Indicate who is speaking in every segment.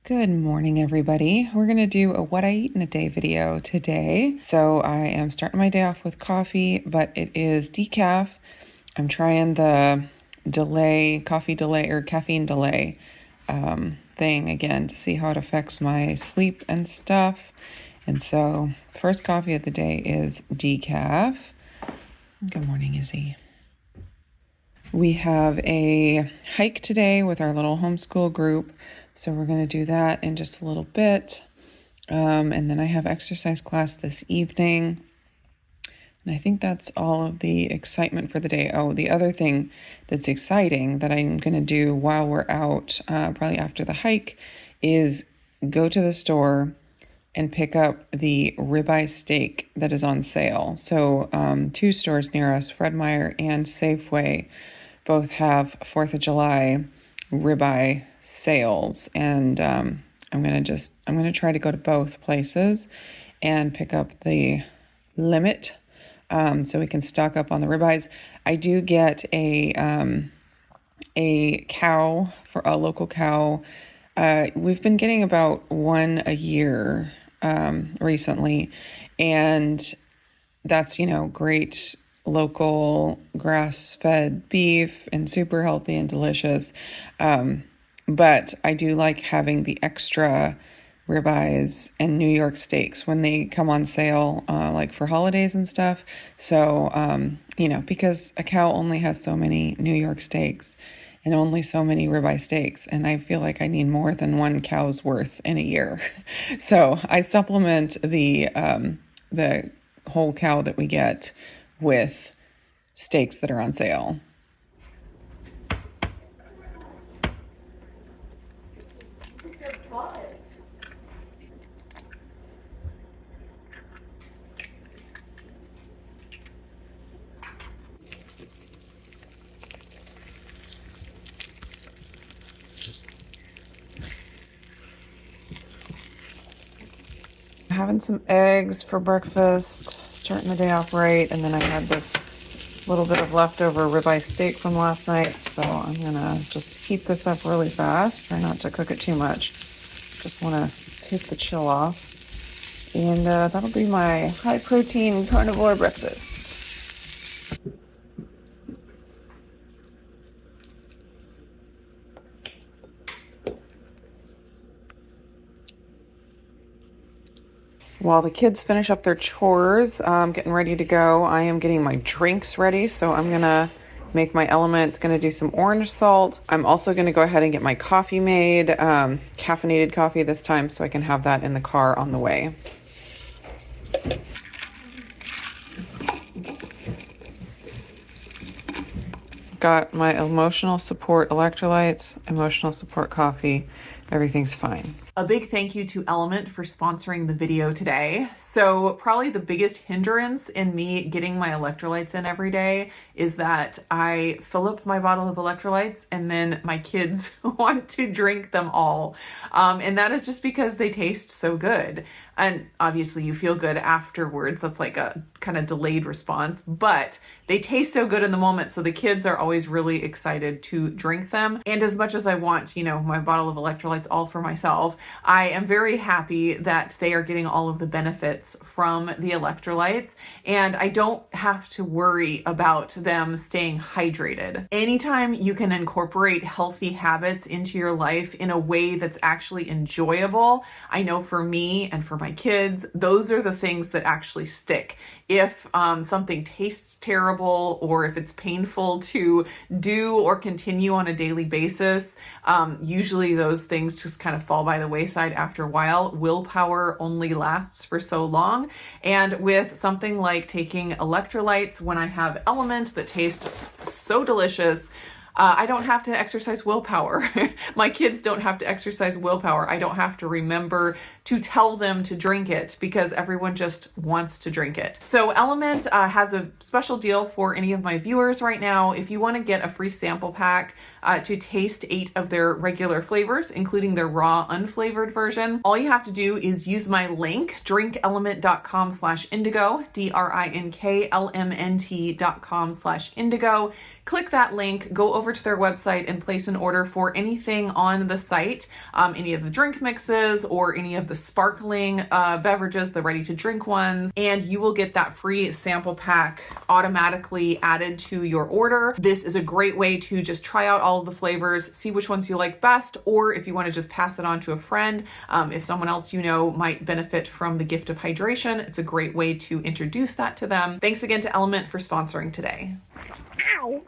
Speaker 1: Good morning, everybody. We're going to do a what I eat in a day video today. So I am starting my day off with coffee, but it is decaf. I'm trying the caffeine delay thing again to see how it affects my sleep and stuff. And so first coffee of the day is decaf. Good morning, Izzy. We have a hike today with our little homeschool group. So we're going to do that in just a little bit. And then I have exercise class this evening. And I think that's all of the excitement for the day. Oh, the other thing that's exciting that I'm going to do while we're out, probably after the hike, is go to the store and pick up the ribeye steak that is on sale. So 2 stores near us, Fred Meyer and Safeway, both have 4th of July ribeye sales, and I'm gonna try to go to both places and pick up the limit so we can stock up on the ribeyes. I do get a cow, for a local cow. We've been getting about 1 a year recently, and that's great local grass-fed beef and super healthy and delicious. But I do like having the extra ribeyes and New York steaks when they come on sale, like for holidays and stuff. So, because a cow only has so many New York steaks and only so many ribeye steaks, and I feel like I need more than 1 cow's worth in a year. So I supplement the whole cow that we get with steaks that are on sale. Having some eggs for breakfast, starting the day off right, and then I had this little bit of leftover ribeye steak from last night, so I'm gonna just heat this up really fast, try not to cook it too much. Just want to take the chill off, and that'll be my high protein carnivore breakfast. While the kids finish up their chores, getting ready to go, I am getting my drinks ready. So I'm going to make my element, going to do some orange salt. I'm also going to go ahead and get my coffee made, caffeinated coffee this time, so I can have that in the car on the way. Got my emotional support electrolytes, emotional support coffee. Everything's fine. A big thank you to Element for sponsoring the video today. So probably the biggest hindrance in me getting my electrolytes in every day is that I fill up my bottle of electrolytes and then my kids want to drink them all. And that is just because they taste so good. And obviously you feel good afterwards. That's like a kind of delayed response, but they taste so good in the moment. So the kids are always really excited to drink them. And as much as I want, my bottle of electrolytes all for myself, I am very happy that they are getting all of the benefits from the electrolytes, and I don't have to worry about them staying hydrated. Anytime you can incorporate healthy habits into your life in a way that's actually enjoyable, I know for me and for my kids, those are the things that actually stick. If something tastes terrible, or if it's painful to do or continue on a daily basis, usually those things just kind of fall by the wayside after a while. Willpower only lasts for so long. And with something like taking electrolytes, when I have Element that tastes so delicious, I don't have to exercise willpower. My kids don't have to exercise willpower. I don't have to remember to tell them to drink it because everyone just wants to drink it. So Element has a special deal for any of my viewers right now. If you want to get a free sample pack to taste 8 of their regular flavors, including their raw unflavored version, all you have to do is use my link, drinkelement.com/indigo, DRINKLMNT.com/indigo. click that link, go over to their website and place an order for anything on the site, any of the drink mixes or any of the sparkling beverages, the ready to drink ones, and you will get that free sample pack automatically added to your order. This is a great way to just try out all of the flavors, see which ones you like best, or if you want to just pass it on to a friend, if someone else you know might benefit from the gift of hydration, it's a great way to introduce that to them. Thanks again to Element for sponsoring today.
Speaker 2: Ow.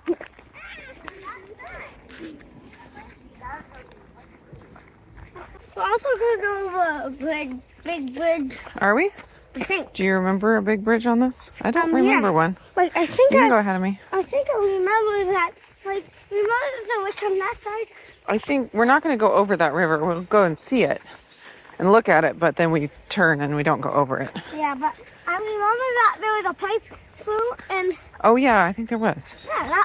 Speaker 2: We're also gonna go over a big bridge.
Speaker 1: Are we?
Speaker 2: I think.
Speaker 1: Do you remember a big bridge on this? I don't remember
Speaker 2: yeah.
Speaker 1: one.
Speaker 2: Like I think
Speaker 1: You can go ahead of me.
Speaker 2: I think I remember that. Like remember the wick on that side?
Speaker 1: I think we're not going to go over that river. We'll go and see it and look at it, but then we turn and we don't go over it.
Speaker 2: Yeah, but I remember that there was a pipe through and.
Speaker 1: Oh yeah, I think there was.
Speaker 2: Yeah,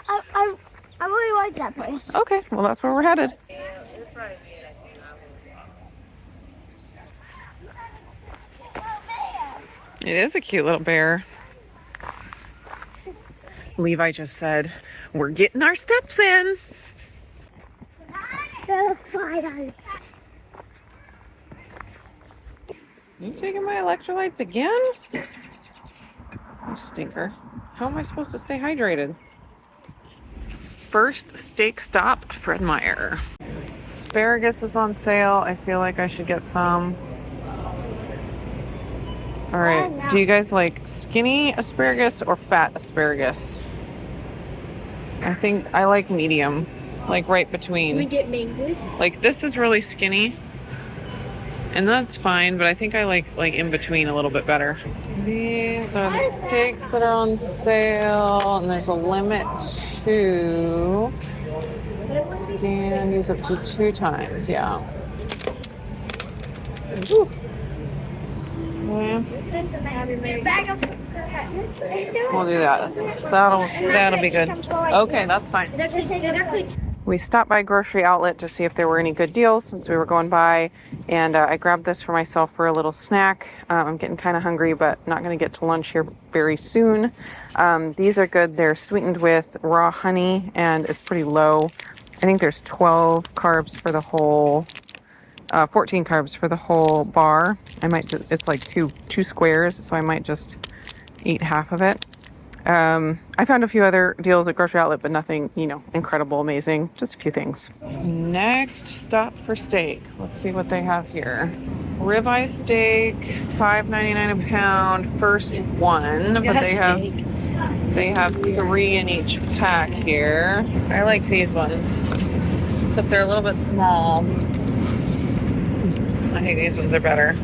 Speaker 2: I really like that place.
Speaker 1: Okay, well that's where we're headed. It is a cute little bear. Levi just said, we're getting our steps in. You taking my electrolytes again? You stinker. How am I supposed to stay hydrated? First steak stop, Fred Meyer. Asparagus is on sale. I feel like I should get some. All right, do you guys like skinny asparagus or fat asparagus? I think I like medium, like right between.
Speaker 2: Can we get mangoes?
Speaker 1: Like this is really skinny, and that's fine, but I think I like in between a little bit better. These are the steaks that are on sale, and there's a limit to scan, use up to 2 times, yeah. Ooh. Yeah. We'll do that. That'll be good. Okay, that's fine. We stopped by Grocery Outlet to see if there were any good deals since we were going by, and I grabbed this for myself for a little snack. I'm getting kind of hungry, but not going to get to lunch here very soon. These are good. They're sweetened with raw honey, and it's pretty low. I think there's 12 carbs for the whole 14 carbs for the whole bar. I might just, it's like two squares, so I might just eat half of it. I found a few other deals at Grocery Outlet, but nothing, incredible, amazing. Just a few things. Next stop for steak. Let's see what they have here. Ribeye steak, $5.99 a pound, first one, but they have 3 in each pack here. I like these ones, except they're a little bit small. I think these ones are better.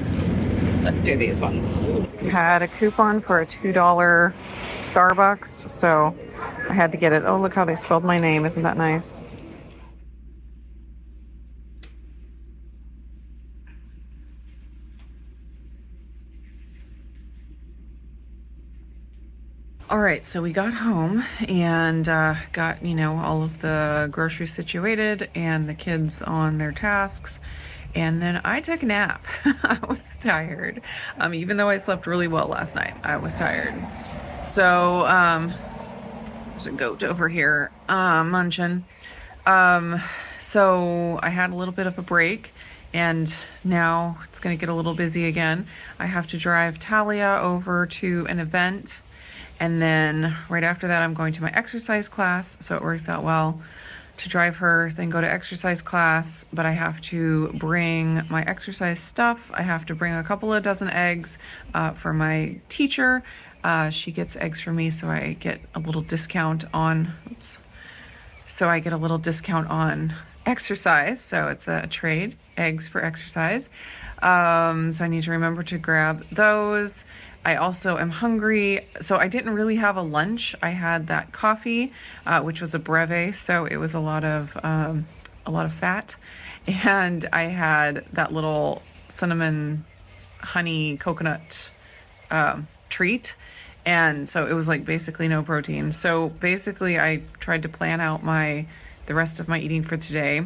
Speaker 1: Let's do these ones. Had a coupon for a $2 Starbucks, so I had to get it. Oh, look how they spelled my name. Isn't that nice? All right, so we got home and got, all of the groceries situated and the kids on their tasks. And then I took a nap. I was tired. Even though I slept really well last night, I was tired. So, there's a goat over here, munching. So I had a little bit of a break, and now it's going to get a little busy again. I have to drive Talia over to an event, and then right after that, I'm going to my exercise class, so it works out well to drive her, then go to exercise class, but I have to bring my exercise stuff. I have to bring a couple of dozen eggs for my teacher. She gets eggs for me, so I get a little discount on, exercise. So it's a trade, eggs for exercise. So I need to remember to grab those. I also am hungry, so I didn't really have a lunch. I had that coffee, which was a breve, so it was a lot of fat, and I had that little cinnamon honey coconut treat, and so it was like basically no protein. So basically, I tried to plan out the rest of my eating for today.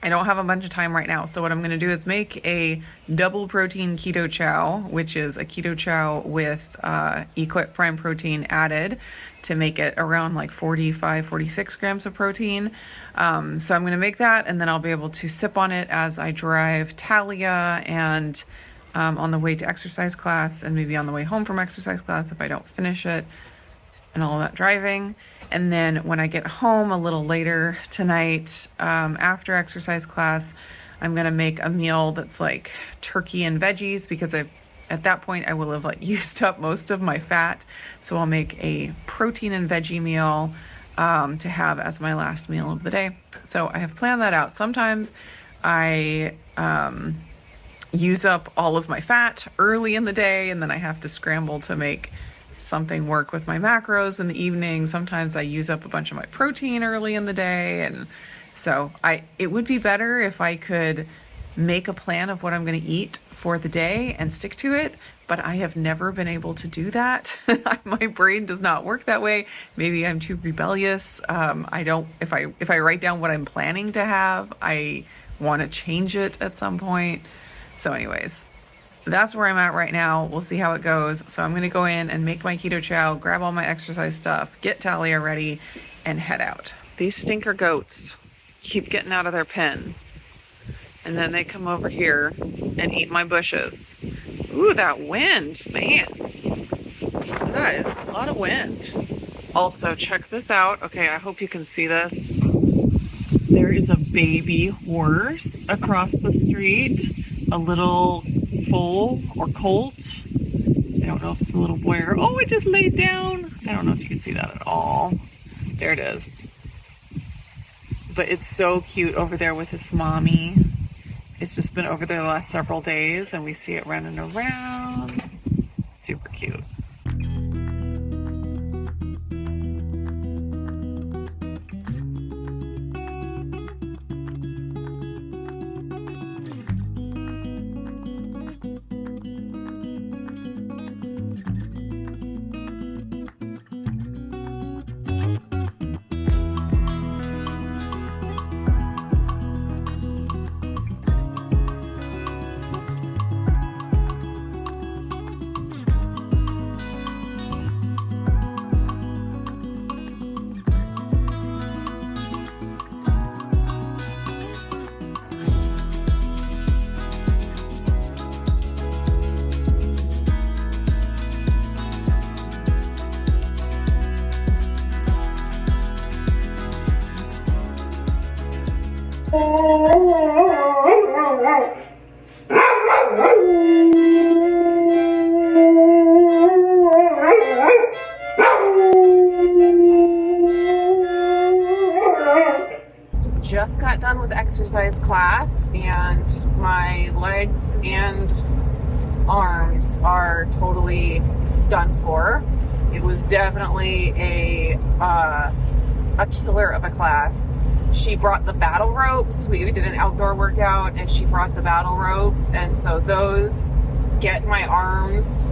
Speaker 1: I don't have a bunch of time right now. So what I'm going to do is make a double protein keto chow, which is a keto chow with Equip Prime protein added to make it around like 45, 46 grams of protein. So I'm going to make that, and then I'll be able to sip on it as I drive Talia and on the way to exercise class, and maybe on the way home from exercise class if I don't finish it and all that driving. And then when I get home a little later tonight, after exercise class, I'm gonna make a meal that's like turkey and veggies, because at that point I will have like used up most of my fat. So I'll make a protein and veggie meal to have as my last meal of the day. So I have planned that out. Sometimes I use up all of my fat early in the day, and then I have to scramble to make something work with my macros in the evening. Sometimes I use up a bunch of my protein early in the day. And so it would be better if I could make a plan of what I'm going to eat for the day and stick to it. But I have never been able to do that. My brain does not work that way. Maybe I'm too rebellious. If I write down what I'm planning to have, I want to change it at some point. So anyways, that's where I'm at right now. We'll see how it goes. So I'm going to go in and make my keto chow, grab all my exercise stuff, get Talia ready, and head out. These stinker goats keep getting out of their pen. And then they come over here and eat my bushes. Ooh, that wind, man. That is a lot of wind. Also, check this out. Okay, I hope you can see this. There is a baby horse across the street. A little foal or colt. I don't know if it's a little boy or... Oh, it just laid down. I don't know if you can see that at all. There it is. But it's so cute over there with its mommy. It's just been over there the last several days, and we see it running around. Super cute. Just got done with exercise class, and my legs and arms are totally done for. It was definitely a killer of a class. She brought the battle ropes. We did an outdoor workout, and she brought the battle ropes, and so those get my arms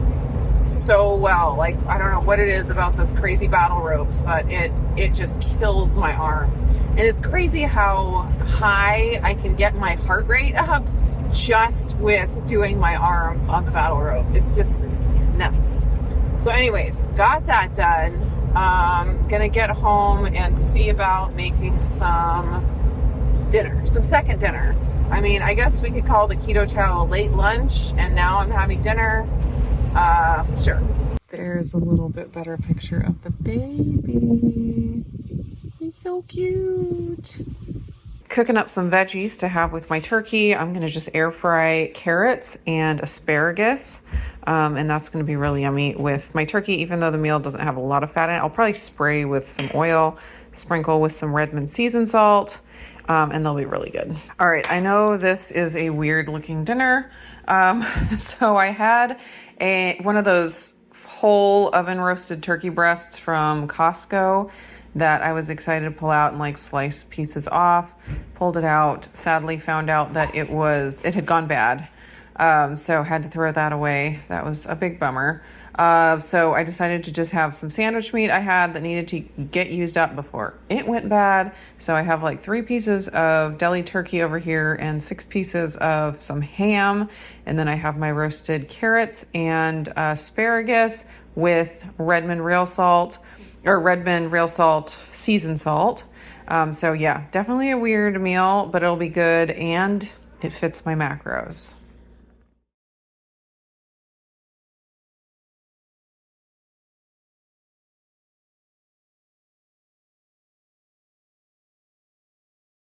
Speaker 1: so well. Like, I don't know what it is about those crazy battle ropes, but it just kills my arms. And it's crazy how high I can get my heart rate up just with doing my arms on the battle rope. It's just nuts. So anyways, got that done. Gonna get home and see about making some dinner, some second dinner. I mean, I guess we could call the keto chow a late lunch, and now I'm having dinner. Sure. There's a little bit better picture of the baby. He's so cute. Cooking up some veggies to have with my turkey. I'm gonna just air fry carrots and asparagus. And that's going to be really yummy with my turkey, even though the meal doesn't have a lot of fat in it. I'll probably spray with some oil, sprinkle with some Redmond seasoned salt, and they'll be really good. All right, I know this is a weird looking dinner. So I had one of those whole oven roasted turkey breasts from Costco that I was excited to pull out and like slice pieces off. Pulled it out, sadly found out that it had gone bad. So had to throw that away. That was a big bummer. So I decided to just have some sandwich meat I had that needed to get used up before it went bad. So I have like 3 pieces of deli turkey over here and 6 pieces of some ham. And then I have my roasted carrots and asparagus with Redmond real salt seasoned salt. So yeah, definitely a weird meal, but it'll be good and it fits my macros.